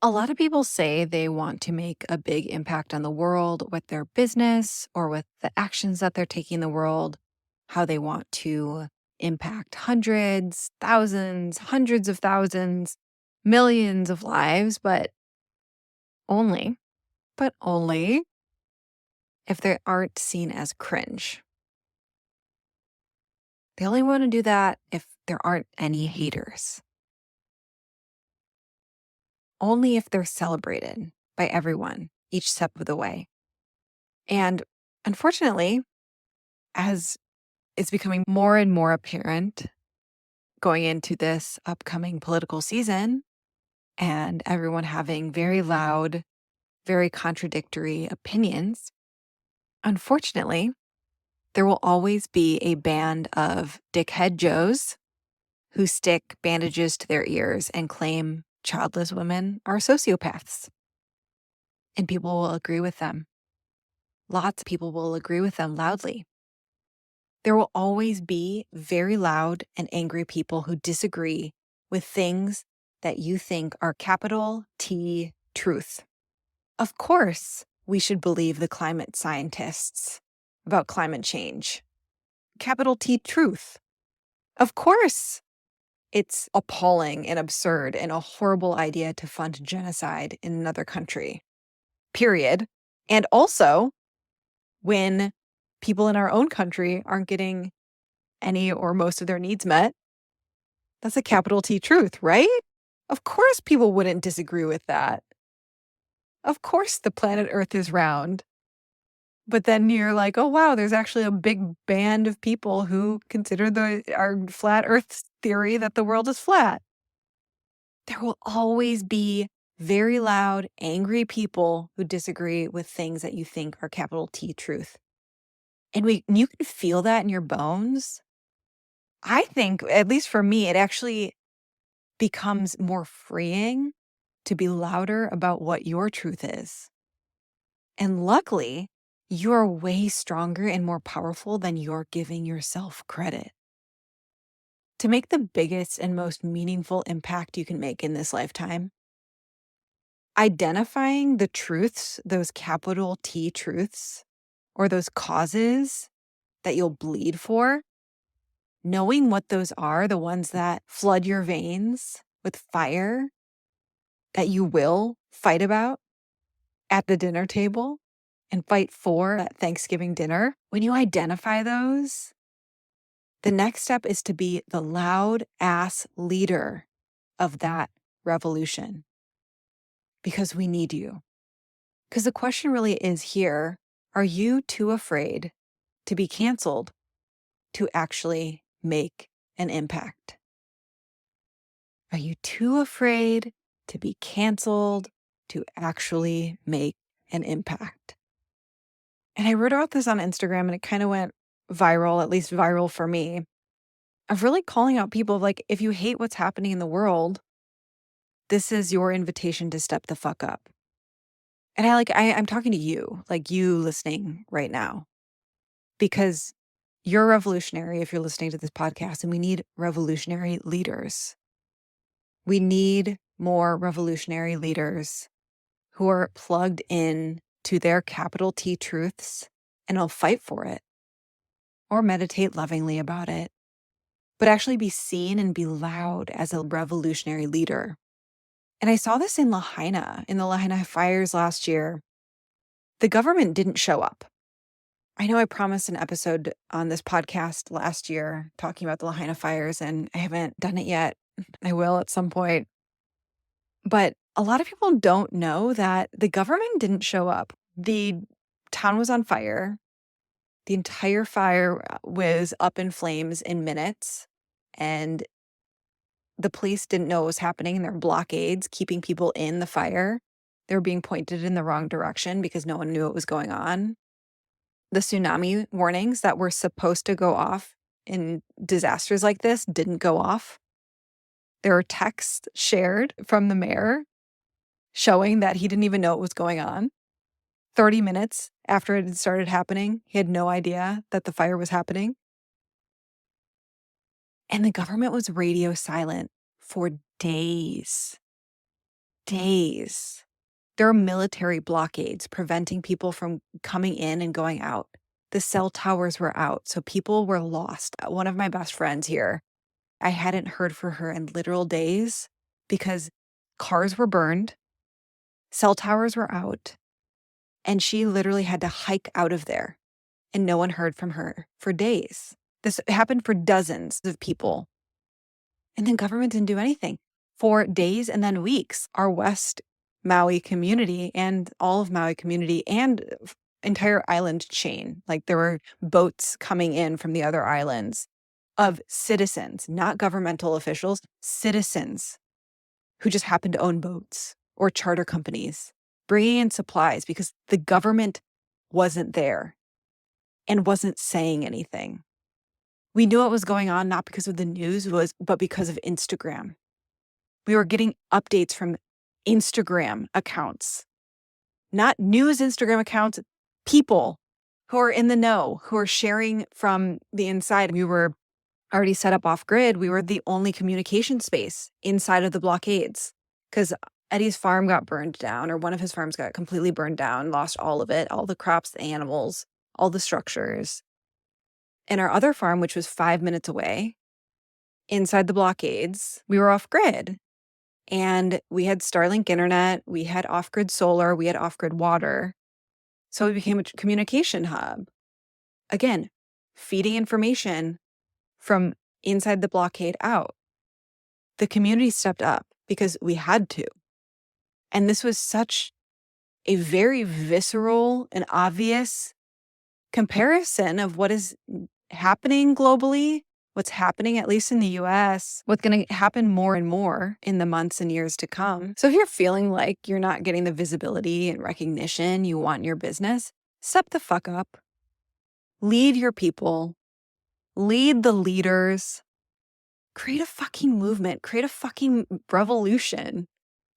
A lot of people say they want to make a big impact on the world with their business or with the actions that they're taking in the world, how they want to impact hundreds, thousands, hundreds of thousands, millions of lives, but only, only if they aren't seen as cringe. They only want to do that if there aren't any haters. Only if they're celebrated by everyone each step of the way. And unfortunately, as it's becoming more and more apparent going into this upcoming political season, and everyone having very loud, very contradictory opinions, unfortunately, there will always be a band of dickhead Joes who stick bandages to their ears and claim childless women are sociopaths. And people will agree with them. Lots of people will agree with them loudly. There will always be very loud and angry people who disagree with things that you think are capital T truth. Of course, we should believe the climate scientists about climate change. Capital T truth. Of course, it's appalling and absurd and a horrible idea to fund genocide in another country. Period. And also, when people in our own country aren't getting any or most of their needs met, that's a capital T truth, right? Of course people wouldn't disagree with that. Of course the planet Earth is round. But then you're like, oh, wow, there's actually a big band of people who consider our flat Earth theory that the world is flat. There will always be very loud, angry people who disagree with things that you think are capital T truth. And you can feel that in your bones. I think, at least for me, it actually becomes more freeing to be louder about what your truth is. And luckily, you're way stronger and more powerful than you're giving yourself credit. To make the biggest and most meaningful impact you can make in this lifetime, identifying the truths, those capital T truths, or those causes that you'll bleed for, knowing what those are, the ones that flood your veins with fire, that you will fight about at the dinner table and fight for at Thanksgiving dinner, when you identify those, the next step is to be the loud ass leader of that revolution. Because we need you. Because the question really is here, are you too afraid to be canceled to actually make an impact? Are you too afraid to be canceled to actually make an impact? And I wrote about this on Instagram and it kind of went viral, at least viral for me, of really calling out people like, if you hate what's happening in the world, this is your invitation to step the fuck up. And I'm talking to you, like you listening right now, because you're revolutionary if you're listening to this podcast, and we need revolutionary leaders. We need more revolutionary leaders who are plugged in to their capital T truths and will fight for it or meditate lovingly about it, but actually be seen and be loud as a revolutionary leader. And I saw this in Lahaina, in the Lahaina fires last year. The government didn't show up. I know I promised an episode on this podcast last year talking about the Lahaina fires, and I haven't done it yet. I will at some point. But a lot of people don't know that the government didn't show up. The town was on fire. The entire fire was up in flames in minutes, and the police didn't know what was happening, and there were blockades keeping people in the fire. They were being pointed in the wrong direction because no one knew what was going on. The tsunami warnings that were supposed to go off in disasters like this didn't go off. There were texts shared from the mayor showing that he didn't even know what was going on. 30 minutes after it had started happening, he had no idea that the fire was happening. And the government was radio silent for days. days. There are military blockades preventing people from coming in and going out. The cell towers were out, so people were lost. One of my best friends here, I hadn't heard from her in literal days because cars were burned, cell towers were out, and she literally had to hike out of there, and no one heard from her for days. This happened for dozens of people. And then government didn't do anything for days and then weeks. Our West Maui community and all of Maui community and entire island chain, like there were boats coming in from the other islands of citizens, not governmental officials, citizens who just happened to own boats or charter companies, bringing in supplies because the government wasn't there and wasn't saying anything. We knew what was going on, not because of the news, but because of Instagram. We were getting updates from Instagram accounts, not news Instagram accounts, people who are in the know, who are sharing from the inside. We were already set up off grid. We were the only communication space inside of the blockades because Eddie's farm got burned down, or one of his farms got completely burned down, lost all of it, all the crops, the animals, all the structures. And our other farm, which was 5 minutes away, inside the blockades, we were off grid. And we had Starlink internet, we had off-grid solar, we had off-grid water. So it became a communication hub. Again, feeding information from inside the blockade out. The community stepped up because we had to. And this was such a very visceral and obvious comparison of what is happening globally, what's happening, at least in the US, what's going to happen more and more in the months and years to come. So if you're feeling like you're not getting the visibility and recognition you want in your business, step the fuck up. Lead your people. Lead the leaders. Create a fucking movement. Create a fucking revolution.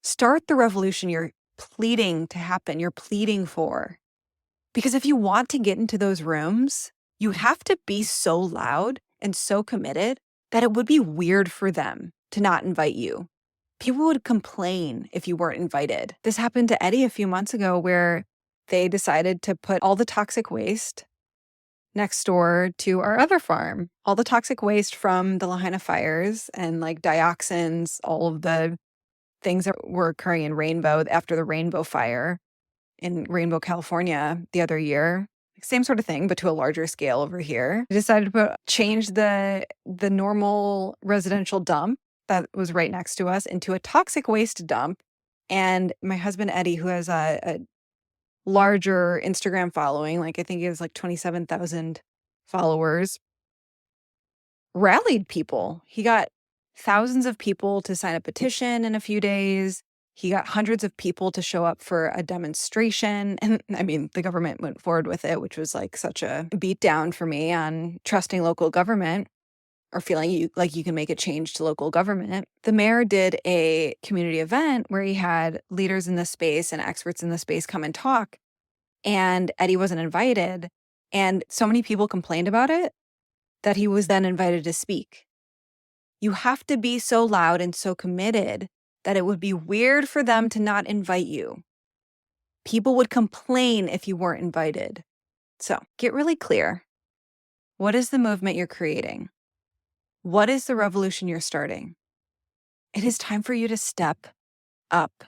Start the revolution you're pleading to happen, you're pleading for. Because if you want to get into those rooms, you have to be so loud and so committed that it would be weird for them to not invite you. People would complain if you weren't invited. This happened to Eddie a few months ago where they decided to put all the toxic waste next door to our other farm. All the toxic waste from the Lahaina fires and like dioxins, all of the things that were occurring in Rainbow after the Rainbow fire in Rainbow, California the other year. Same sort of thing, but to a larger scale over here. We decided to change the normal residential dump that was right next to us into a toxic waste dump. And my husband, Eddie, who has a larger Instagram following, like I think he has like 27,000 followers, rallied people. He got thousands of people to sign a petition in a few days. He got hundreds of people to show up for a demonstration. And I mean, the government went forward with it, which was like such a beatdown for me on trusting local government or feeling like you can make a change to local government. The mayor did a community event where he had leaders in the space and experts in the space come and talk. And Eddie wasn't invited. And so many people complained about it that he was then invited to speak. You have to be so loud and so committed that it would be weird for them to not invite you. People would complain if you weren't invited. So get really clear. What is the movement you're creating? What is the revolution you're starting? It is time for you to step up.